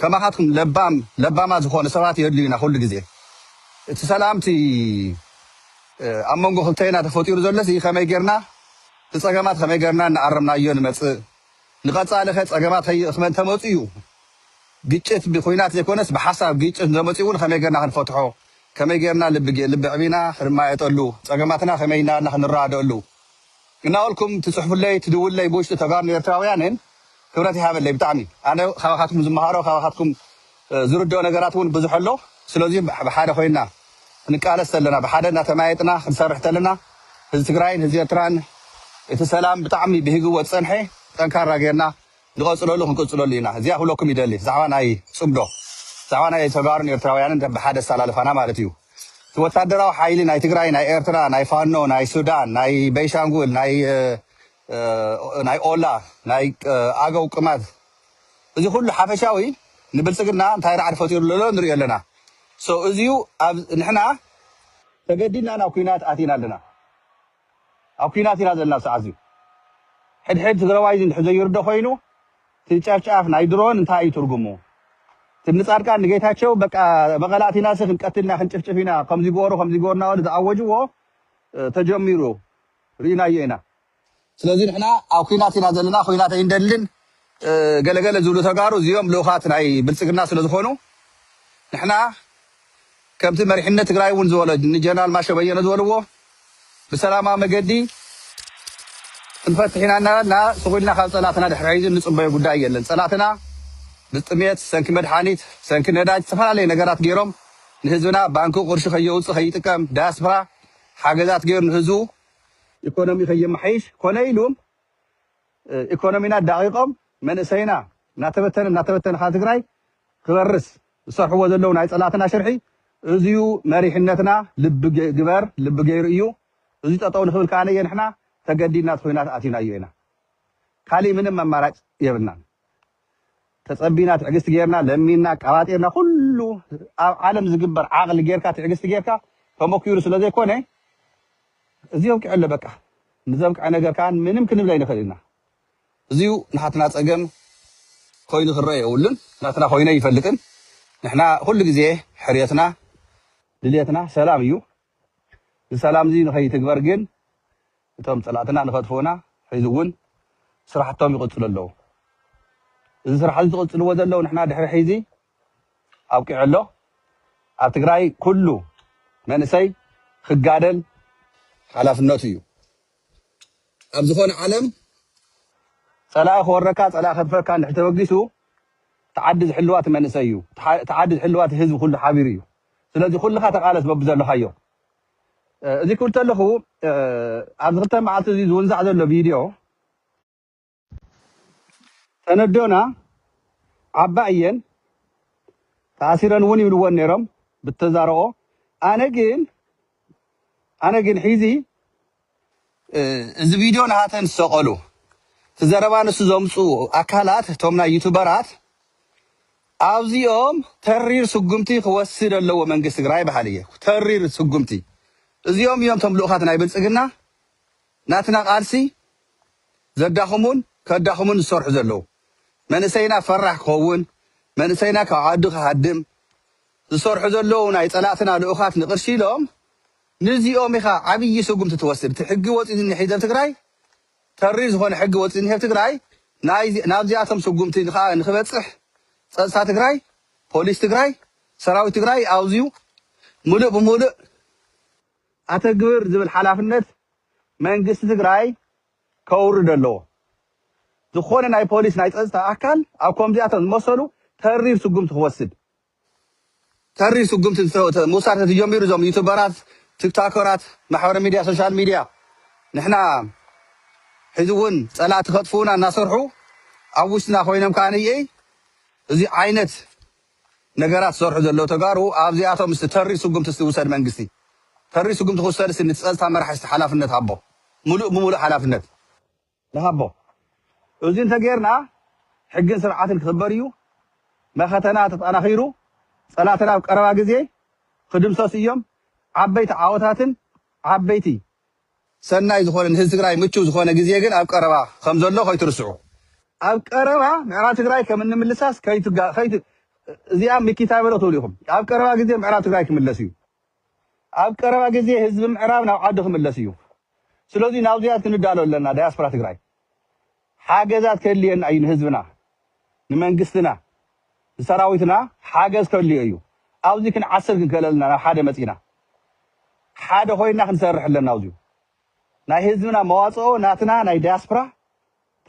ከማኻትኩም ለባማ ዝኾነ ሰባት የድልዩና ኩሉ ግዜ እቲ ሰላምቲ ኣብ መንጎ ክልተና ተፈጢሩ ዘሎሲ ከመይ ጌርና እቲ ፀገማት ከመይ ጌርና እናኣረምናዮ ንመፅእ ንቐፃሊ ኸ ፀገማት ክመን ተመፁ እዩ ግጭት ብኩናት ዘይኮነስ ብሓሳብ ግጭት ዘመፅኡ እውን ከመይ ጌርና ክንፈትሖ ከመይ ጌርና ልቢ ዕቢና ክንማየጠሉ ፀገማትና ከመይ ኢልና ክንረዳደሉ እናበልኩም ትፅሕፉለይ ትድውለይ ብውሽጢ ተጋሩ ኤርትራውያንን ክብረት ይሃበለይ ብጣዕሚ ኣነ ካባኻትኩም ዝመሃሮ ካባኻትኩም ዝርድኦ ነገራት እውን ብዙሕ ኣሎ ስለዚ ብሓደ ኮይና ክንቃለስ ተለና ብሓደ እናተማየጥና ክንሰርሕ ተለና ህዝቢ ትግራይን ህዝቢ ኤርትራን እቲ ሰላም ብጣዕሚ ብሂግዎ ዝፀንሐ ጠንካራ ጌርና ንቐፅለሉ ክንቅፅለሉ ኢና እዚኣ ኩለኩም ይደሊ ዛዕባ ናይ ፅምዶ ዛዕባ ናይ ተጋሩን ኤርትራውያንን ብሓደ ዝተላልፋና ማለት እዩ እቲ ወታደራዊ ሓይሊ ናይ ትግራይ ናይ ኤርትራ ናይ ፋኖ ናይ ሱዳን ናይ ቤንሻንጉል ናይ ኦላ ናይ ኣገው ቅማት እዚ ኩሉ ሓፈሻዊ ንብልፅግና እንታይ ረዓድ ፈጢሩ ዘሎ ንሪኦ ኣለና እዚዩ ንሕና ተገዲድና ናብ ኩናት ኣቲና ኣለና ኣብ ኩናት ኢና ዘለና ሰዓት እዚዩ ሕድሕድ ትግራዋይ እንድሕር ዘይርዶ ኮይኑ እቲ ጨፍጫፍ ናይ ድሮን እንታይ እዩ ትርጉሙ እቲ ንፃድቃን ንጌታቸው በቃ መቐላእቲና ሲ ክንቀትልና ክንጭፍጭፍ ኢና ከምዚ ገበሩ ናበሉ ዝኣወጅዎ ተጀሚሩ ርኢናዮ ኢና ስለዚ ንሕና ኣብ ኩናት ኢና ዘለና ኩናት ኣይንደልን ገለገለ ዝብሉ ተጋሩ እዚኦም ልኡኻት ናይ ብልፅግና ስለ ዝኾኑ ንሕና ከምቲ መሪሕነት ትግራይ እውን ዝበሎ ንጀነራል ማሾ በየነ ዝበልዎ ብሰላማዊ መገዲ ክንፈትሕ ኢና እናበልና ስቑኢልና ካብ ፀላእትና ድሕሪ ሒዙ ንፅበዮ ጉዳይ የለን ፀላእትና ብጥሜት ሰንኪ መድሓኒት ሰንኪ ነዳጅ ዝተፈላለዩ ነገራት ገይሮም ንህዝብና ባንኪ ቁርሺ ከየውፅእ ከይጥቀም ዳያስፖራ ሓገዛት ገይሩ ንህዝቡ ኢኮኖሚ ከየመሓይሽ ኮነ ኢሉ ኢኮኖሚና ዳቂቆም መንእሰይና እናተበተነ ካ ትግራይ ክበርስ ዝሰርሕዎ ዘለዉ ናይ ፀላእትና ሽርሒ እዚዩ መሪሕነትና ልቢ ገይሩ እዩ እዚ ጠጠው ንክብል ከዓነ ንሕና ተገዲድና ኮይናት ኣቲናዮ ኢና ካሊእ ምንም ኣማራጭ የብልናን ተፀቢና ትዕግስቲ ጌርና ለሚና ቀባጢርና ኩሉ ኣብ ዓለም ዝግበር ዓቕሊ ጌርካ ትዕግስቲ ጌርካ ተመኪሩ ስለ ዘይኮነ እዚኦም ክዕለ በቃ ንዘምክዐ ነገር ከዓ ምንም ክንብል ኣይንኽእል ኢና እዚዩ ንሓትና ፀገም ኮይኑ ክረአ የብሉን ናትና ኮይነ ይፈልጥን ንሕና ኩሉ ግዜ ሕርየትና ድልየትና ሰላም እዩ ሰላም እዚ ንኸይትግበር ግን እቶም ፀላእትና ንኸጥፍኡና ሒዙ እውን ስራሕቶም ይቕፅሉ ኣለዉ እዚ ስራሕ እዚ ዝቕፅልዎ ዘለዉ ንሕና ድሕሪ ሒዚ ኣብቂዑ ኣሎ ኣብ ትግራይ ኩሉ መንእሰይ ክጋደል ሓላፍነቱ እዩ ኣብ ዝኾነ ዓለም ፀላኢ ክወረካ ፀላኢ ከጥፈካ እንድሕር ተበጊሱ ተዓዲ ዝሕልዋ እቲ መንእሰይ እዩ ተዓዲ ዝሕልዋ እቲ ህዝቢ ኩሉ ሓቢሩ እዩ ስለዚ ኩልካ ተቃለስ በብዘለካዮ እዚ ክብል ከለኹ ኣብዚ ክልተ መዓልቲ እዚ ዝውንዛዕ ዘሎ ቪድዮ ተነዶና ዓባይ እየን ተኣሲረን እውን ይብልዎን ነይሮም ብተዛረቦ ኣነ ግን ሒዚ እዚ ቪድዮ ንሃተን ዝሰቐሉ እቲ ዘረባ ንሱ ዘምፁ ኣካላት እቶም ናይ ዩቱበራት ኣብዚኦም ተሪር ስጉምቲ ክወስድ ኣለዎ መንግስቲ ትግራይ በሃል እየ ተሪር ስጉምቲ እዚኦም እዮም ቶም ልኡኻት ናይ ብልፅግና ናትና ቃልሲ ዘዳኽሙን ከዳኽሙን ዝሰርሑ ዘለዉ መንእሰይና ፈራሕ ክኸውን መንእሰይና ካብ ዓዱ ክሃድም ዝሰርሑ ዘለዉ ናይ ፀላእትና ልኡኻት ንቅርሺ ኢሎም ንዚኦም ኢኻ ዓብዪ ስጉምቲ ትወስድ እቲ ሕጊ ወፂኡ ዝኒሄ ኣብ ትግራይ ተሪር ዝኾነ ሕጊ ወፂኡ ዝኒሄ ኣብ ትግራይ ናብዚኣቶም ስጉምቲ ከዓ ንክበፅሕ ፀጥታ ትግራይ ፖሊስ ትግራይ ሰራዊት ትግራይ ኣውዝዩ ሙሉእ ብሙሉእ ኣተግብር ዝብል ሓላፍነት መንግስቲ ትግራይ ከውርድ ኣለዎ ዝኾነ ናይ ፖሊስ ናይ ፀጥታ ኣካል ኣብ ከምዚኣቶም ዝመሰሉ ተሪር ስጉምቲ ክወስድ ተሪር ስጉምቲ ምውሳድ ተጀሚሩ እዞም ዩቱበራት ቲክቶከራት ማሕበራዊ ሚድያ ሶሻል ሚድያ ንሕና ሕዚ እውን ፀላእቲ ከጥፍኡና እናሰርሑ ኣብ ውሽጥና ኮይኖም ከዓ ንየ እዚ ዓይነት ነገራት ዝሰርሑ ዘለዉ ተጋሩ ኣብዚኣቶም ምስቲ ተሪር ስጉምቲ ዝውሰድ መንግስቲ ተሪር ስጉምቲ ክውሰድ እቲ ፀጥታ መራሕቲ ሓላፍነት ሃቦ ሙሉእ ብሙሉእ ሓላፍነት ንሃቦ እዚ እንተጌርና ሕግን ስርዓትን ክኽበር እዩ መኸተና ተጠናኺሩ ፀላእትና ኣብ ቀረባ ግዜ ክድምሰሱ እዮም ዓበይቲ ዓወታትን ዓበይቲ ሰናይ ዝኾነ ንህዝቢ ትግራይ ምቹው ዝኾነ ግዜ ግን ኣብ ቀረባ ከም ዘሎ ከይትርስዑ ኣብ ቀረባ ምዕራብ ትግራይ ከም እንምልሳስ እዚኣ ሚኪታ በሎ ትብሉ ኢኹም ኣብ ቀረባ ግዜ ምዕራብ ትግራይ ክምለስ እዩ ኣብ ቀረባ ግዜ ህዝቢ ምዕራብ ናብ ዓዱ ክምለስ እዩ ስለዚ ናብዚኣ ክንዳሎ ኣለና ዳያስፖራ ትግራይ ሓገዛት ከድልየና እዩ ንህዝብና ንመንግስትና ንሰራዊትና ሓገዝ ከድልዮ እዩ ኣብዚ ክንዓስር ክንክእል ኣለና ናብ ሓደ መፂና ሓደ ኮይና ክንሰርሕ ኣለና ኣብዚኡ ናይ ህዝብና መዋፅኦ ናትና ናይ ዳያስፖራ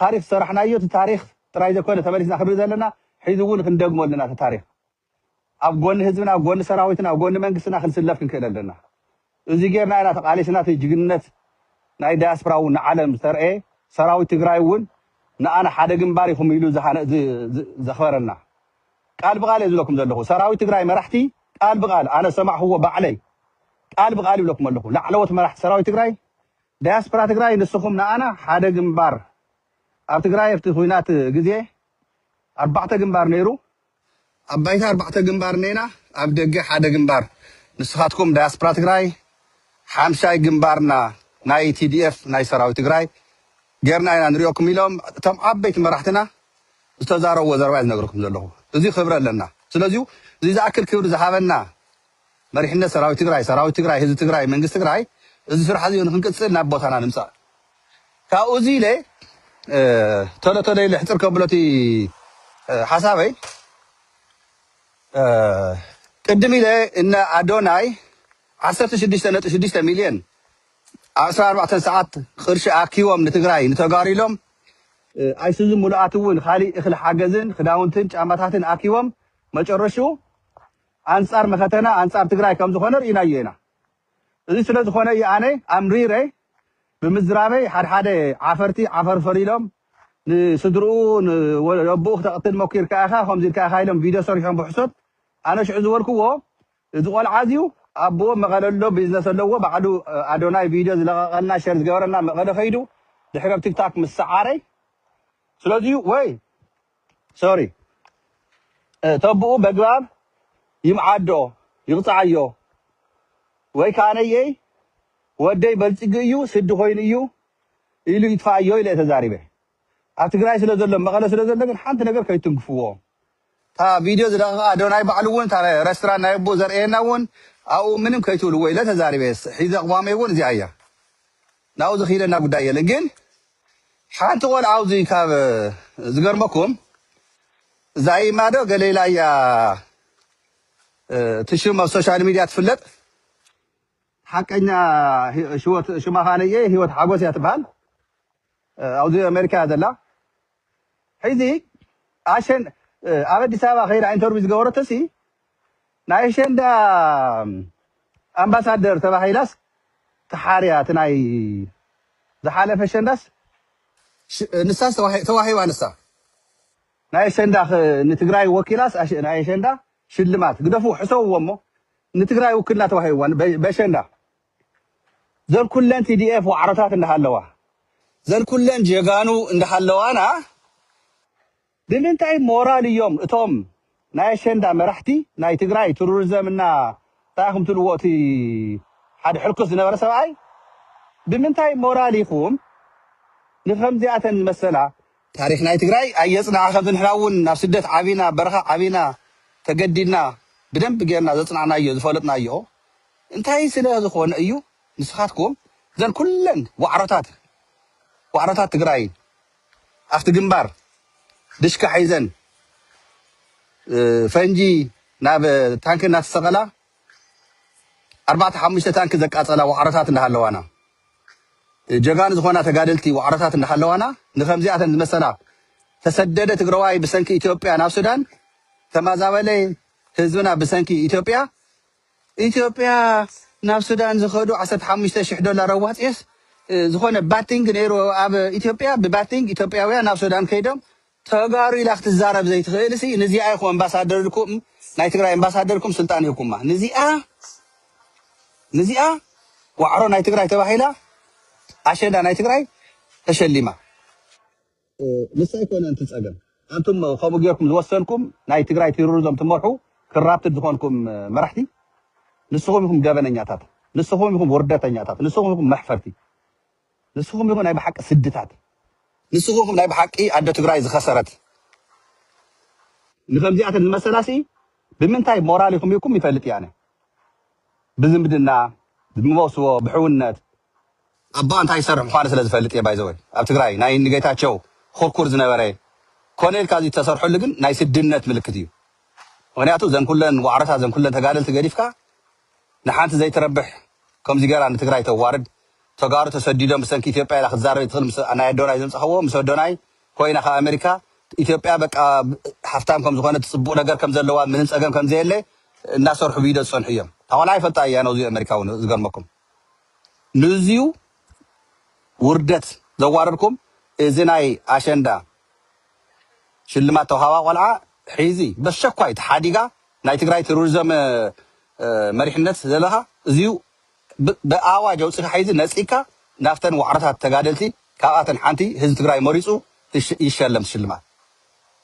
ታሪክ ዝሰራሕናዮ እቲ ታሪክ ጥራይ ዘኮነ ተመሊስና ክብሪ ዘለና ሒዙ እውን ክንደግሞ ኣለና እቲ ታሪክ ኣብ ጎኒ ህዝብና ኣብ ጎኒ ሰራዊትና ኣብ ጎኒ መንግስትና ክንስለፍ ክንክእል ኣለና እዚ ጌርና ኢና ተቃሊስና እቲ ጅግንነት ናይ ዳያስፖራ እውን ንዓለም ዝተርአየ ሰራዊት ትግራይ እውን ንኣነ ሓደ ግንባር ኢኹም ኢሉ ዘኽበረና ቃል ብቃል እየ ዝብለኩም ዘለኹ ሰራዊት ትግራይ መራሕቲ ቃል ብቃል ኣነ ሰማዕኽዎ ባዕለይ ቃል ብቃል ይብለኩም ኣለኹ ላዕለዎት መራሕቲ ሰራዊት ትግራይ ዳያስፖራ ትግራይ ንስኹም ንኣና ሓደ ግንባር ኣብ ትግራይ ኣብቲ ኩናት ግዜ 4 ግንባር ነይሩ ኣብ ባይታ 4 ግንባር ነይና ኣብ ደገ ሓደ ግንባር ንስኻትኩም ዳያስፖራ ትግራይ 5 ግንባርና ናይ TDF ናይ ሰራዊት ትግራይ ጌርና ኢና ንሪኦኩም ኢሎም እቶም ዓበይቲ መራሕትና ዝተዛረብዎ ዘረባ ዝነግረኩም ዘለኹ እዚ ክብሪ ኣለና ስለዚ እዚ ዝኣክል ክብሪ ዝሃበና መሪሕነት ሰራዊት ትግራይ ህዝቢ ትግራይ መንግስቲ ትግራይ እዚ ስራሕ እዚ ንክንቅፅል ናብ ቦታና ንምፃእ ካብኡ እዚ ኢለ ቶሎ ኢለ ሕፅር ከብሎቲ ሓሳበይ ቅድም ኢለ እነ ኣዶናይ 16.6 ሚልዮን 14 ሰዓት ቅርሺ ኣኪቦም ንትግራይ ንተጋሩ ኢሎም ኣይሱዙ ሙሉኣት እውን ካሊእ እኽሊ ሓገዝን ክዳውንትን ጫማታትን ኣኪቦም መጨረሹ ኣንፃር መኸተና ኣንፃር ትግራይ ከም ዝኾነ ርኢናዮ ኢና እዚ ስለ ዝኾነ ኣነ ኣምሪረ ብምዝራበይ ሓደ ዓፈርቲ ዓፈር ፈሪሎም ንስድرኡ ንأبوه تقتل مكير كأخا خمزين كأخا لهم فيديو صريحهم بحصد أنا شو عزولكوا زقول عازيو أبوه مغلله بيزنس اللو بعدو أدوناي فيديو زلقنا شير زجورنا مغلله خيدو دحرب تيك توك مسعاري سلازيو وي سوري تبقوا بقلاب يمعدو يقطعيو وي كانيي ودي بلصقيو سد خوينيو إلو يتفايو إلى تزاريبه أتقرأي سلازل مغلله سلازل لكن حنت نقدر كيتنقفوه تا فيديو زلقا أدوناي بعلوون تا رستوران نايبو زرقينا ون أو منهم كيتولو وي لا تزاريبه حيزا قوامي ون زيايا ناوز خيرنا قدايا لكن حانت قول عاوزي كاب زقرمكم زي ما دو قليلا يا تشوم السوشيال ميديا تفلت حقنا شو ما خانيه هو حقوس يتبال عاوزي أمريكا هذا لا حيزي عشان أبدي سوا خير انترفيو زقورتسي نايشن دا أمباسادر تبع هيلاس تحاريا تناي زحالة فشندس نساس توهي وانسا نايشن دا نتقراي وكيلاس نايشن دا شلمات قدفو حسو ومو نتقراي وكلنا توهي وان بشن دا زل كلن تي دي اف وعرطات اندهالوا زل كلن جيغانو اندهالوانا دمنتاي مورال اليوم اتوم نايشن دا مرحتي ناي تقراي توريزمنا تاهم تلوتي حد حلقس نبر سبعي بمنتاي مورال يقوم نفهم زياتن مثلا تاريخ ناي تقراي ايصنا خمس نحراون ناف سدت عابينا برخه عابينا تقدينا بدنب غيرنا زصنعنايو زفلطنايو انتاي سلا زخون ايو نسخاتكم زن كلن وعرتات تقراي افت جنبار دشكا حيزن فنجي ناب تانك ناس سقلا 4-5 تانك زقاصلا وعرتات اندهالوانا جغان زخونا تغادلتي وعرتات اندهالوانا نخمزياتن مثلا تسدد تግራዋይ بسنكي ኢትዮጵያ ናብ ሱዳን ተማዛበለ ህዝብና بسنكي ኢትዮጵያ ናብ ሱዳን ዝኸዱ $15,000 ዋጽስ ዝኾነ ባቲንግ ነይሩ ኣብ ኢትዮጵያ ብባቲንግ ኢትዮጵያውያን ናብ ሱዳን ከይዶም ተጋሩ ኢላክ ትዛረብ ዘይትኽእልሲ ነዚኣ ይኹ ኣምባሳደርኩም ናይ ትግራይ ኣምባሳደርኩም ስልጣን ይኩማ ነዚኣ ዋዕሮ ናይ ትግራይ ተባሂላ ኣሸንዳ ናይ ትግራይ ተሸሊማ ንሳይ ኮነ እንትጸገም አንቱም ከምኡ ጌርኩም ዝወሰንኩም ናይ ትግራይ ቴሮሪዝም ትመርሑ ክራፕት ዝኾንኩም መራሕቲ ንስኹም ይኹም ገበነኛታት ንስኹም ይኹም ወርደተኛታት ንስኹም ይኹም መሕፈርቲ ንስኹም ይኹም ናይ በሓቂ ስድታት ንስኹም ይኹም ናይ በሓቂ ኣደ ትግራይ ዝኸሰረት ንከምዚኣተን ዝመሰላሲ ብምንታይ ሞራል ይኹም ይኩም ይፈልጥ ያነ ብዝምድና ብመወስዎ ብሕውነት ኣባ እንታይ ይሰርሕ ምዃኑ ስለ ዝፈልጥ እየ ባይዘወይ ኣብ ትግራይ ናይ ንጌታቸው ኮርኩር ዝነበረ ኮኔል ካዚ ተሰርሑሉ ግን ናይ ስድነት ምልክት እዩ ምክንያቱ ዘን ኩለን ዋዕረታት ዘን ኩለን ተጋደልቲ ገዲፍካ ንሓንቲ ዘይትረብሕ ከምዚ ገራ ንትግራይ ተዋርድ ተጋሩ ተሰዲዶም ብሰንኪ ኢትዮጵያ ኢላ ክትዛረብ ትኽእል ናይ ኣዶናይ ዘምፅኸዎ ምስ ኣዶናይ ኮይና ካብ ኣሜሪካ ኢትዮጵያ በቃ ሃፍታም ከም ዝኾነ ፅቡቕ ነገር ከም ዘለዋ ምንም ፀገም ከም ዘየለ እናሰርሑ ቪድዮ ዝፀንሑ እዮም ታዋላ ይፈልጣ እያ ነው ኣሜሪካው ዝገርመኩም ንዝዩ ውርደት ዘዋረድኩም እዚ ናይ ኣሸንዳ ሽልማት ተውሃባ ቆልዓ ሒዚ በሸኳይ ተሓዲጋ ናይ ትግራይ ቴሮሪዝም መሪሕነት ዘለኻ እዚዩ ብኣዋጅ ኣውፅካ ሒዚ ነፂካ ናፍተን ዋዕረታት ተጋደልቲ ካብኣተን ሓንቲ ህዝቢ ትግራይ መሪፁ ይሸለም ሽልማት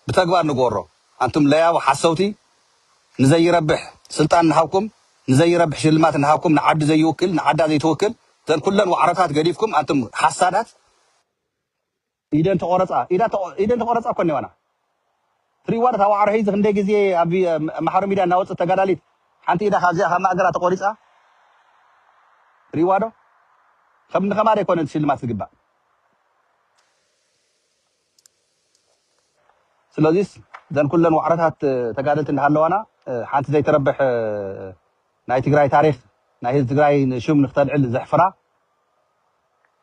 ብተግባር ንጎሮ አንቱም ለያው ሓሰውቲ ንዘይረብሕ ስልጣን ንሃብኩም ንዘይረብሕ ሽልማት ንሃብኩም ንዓዲ ዘይውክል ንዓዳ ዘይትውክል ዘን ኩለን ዋዕረታት ገዲፍኩም አንቱም ሓሳዳት ኢደን ተቆረፃ ኮነ ይዋና ትሪዋዳ ታዋዕረ ሒዚ ክንደይ ግዜ ኣብ ማሕበራዊ ሚድያ እናወፅእ ተጋዳሊት ሓንቲ ኢዳ ካብዚኣ ካብ ማእገራ ተቆሪፃ ትሪዋዶ ከም ንኸማደ ይኮነን ሽልማት ዝግባእ ስለዚስ ዘን ኩለን ዋዕረታት ተጋደልቲ እንዳሃለዋና ሓንቲ ዘይተረብሕ ናይ ትግራይ ታሪክ ናይ ህዝቢ ትግራይ ሽም ንክተልዕል ዘሕፍራ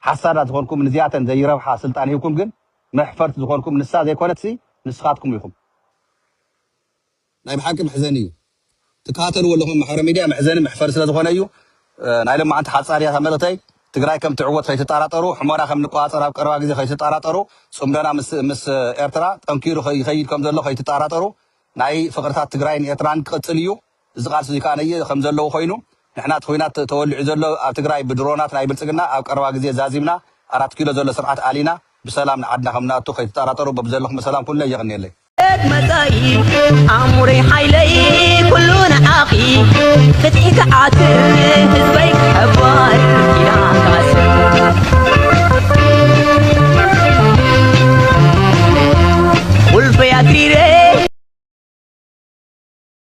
ሓሳዳት ዝኾንኩም ንዚኣተን ዘይረብሓ ስልጣን ሂብኩም ግን መሕፈርቲ ዝኾንኩም ንሳ ዘይኮነትሲ ንስኻትኩም ኢኹም ናይ ብሓቂ መሕዘኒ እዩ ትከታተልዎ ኣለኹም ማሕበራዊ ሚድያ መሕዘኒ መሕፈሪ ስለ ዝኾነ እዩ ናይ ሎማዓንቲ ሓፃርያ መልእኽተይ ትግራይ ከም ትዕወት ከይተጣራጠሩ ሕሞና ከም ንቆፃፀር ኣብ ቀረባ ግዜ ከይተጣራጠሩ ጽምደና ምስ ኤርትራ ጠንኪሩ ይኸይድ ከም ዘሎ ከይተጣራጠሩ ናይ ፍቅርታት ትግራይን ኤርትራን ክቅጽል እዩ እዚ ቃልሲ እዚ ከዓ ነየ ከም ዘለዎ ኮይኑ ንሕና ኮይናት ተወልዑ ዘሎ ኣብ ትግራይ ብድሮናት ናይ ብልጽግና ኣብ ቀረባ ግዜ ዛዚምና 4 ኪሎ ዘሎ ስርዓት አሊና بسلام عدنا خمنا تو خيت تاراترو ببزلهم بسلام كله يغني لي مزاي عمري حيلي كلنا اخي فتحك عاتر